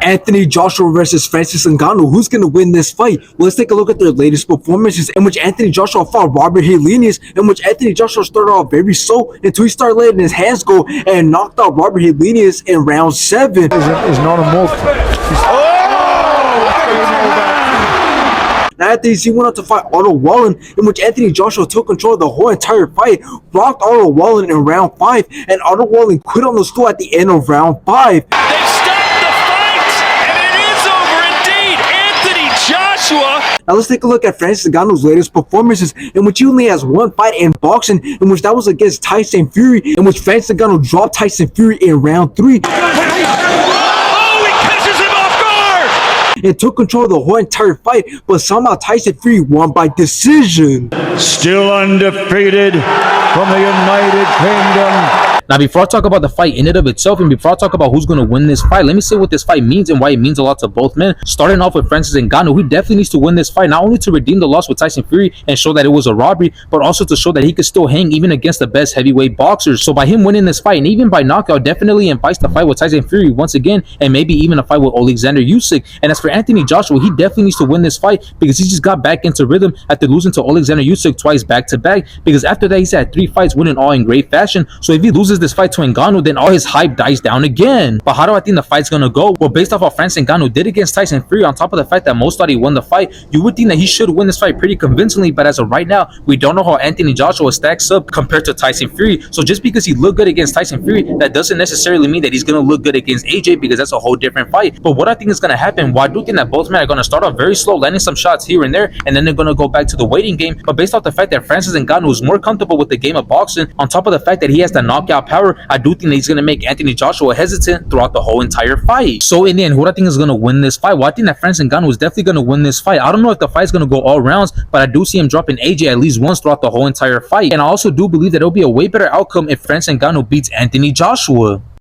Anthony Joshua versus Francis Ngannou. Who's going to win this fight? Well, let's take a look at their latest performances, in which Anthony Joshua fought Robert Helenius, in which Anthony Joshua started off very slow until he started letting his hands go and knocked out Robert Helenius in round 7. Is not a move. Now after this, he went out to fight Otto Wallin, in which Anthony Joshua took control of the whole entire fight, rocked Otto Wallin in round 5, and Otto Wallin quit on the stool at the end of round 5. Now let's take a look at Francis Ngannou's latest performances, in which he only has one fight in boxing, in which that was against Tyson Fury, in which Francis Ngannou dropped Tyson Fury in round 3. And took control of the whole entire fight, but somehow Tyson Fury won by decision. Still undefeated from the United Kingdom. Now, before I talk about the fight in and of itself, and before I talk about who's going to win this fight, let me say what this fight means and why it means a lot to both men. Starting off with Francis Ngannou, he definitely needs to win this fight, not only to redeem the loss with Tyson Fury and show that it was a robbery, but also to show that he could still hang even against the best heavyweight boxers. So by him winning this fight, and even by knockout, definitely invites the fight with Tyson Fury once again, and maybe even a fight with Alexander Usyk. And as for Anthony Joshua, he definitely needs to win this fight because he just got back into rhythm after losing to Alexander Usyk twice back-to-back, because after that, he's had 3 fights, winning all in great fashion. So if he loses this fight to Ngannou, then all his hype dies down again. But how do I think the fight's gonna go? Well, based off how Francis Ngannou did against Tyson Fury, on top of the fact that most thought he won the fight, you would think that he should win this fight pretty convincingly. But as of right now, we don't know how Anthony Joshua stacks up compared to Tyson Fury. So just because he looked good against Tyson Fury, that doesn't necessarily mean that he's gonna look good against AJ, because that's a whole different fight. But what I think is gonna happen, well, I do think that both men are gonna start off very slow, landing some shots here and there, and then they're gonna go back to the waiting game. But based off the fact that Francis Ngannou is more comfortable with the game of boxing, on top of the fact that he has the knockout power, I do think that he's gonna make Anthony Joshua hesitant throughout the whole entire fight. So in the end, who do I think is going to win this fight? Well, I think that Francis Ngannou is definitely going to win this fight. I don't know if the fight's going to go all rounds, but I do see him dropping AJ at least once throughout the whole entire fight. And I also do believe that it'll be a way better outcome if Francis Ngannou beats Anthony Joshua.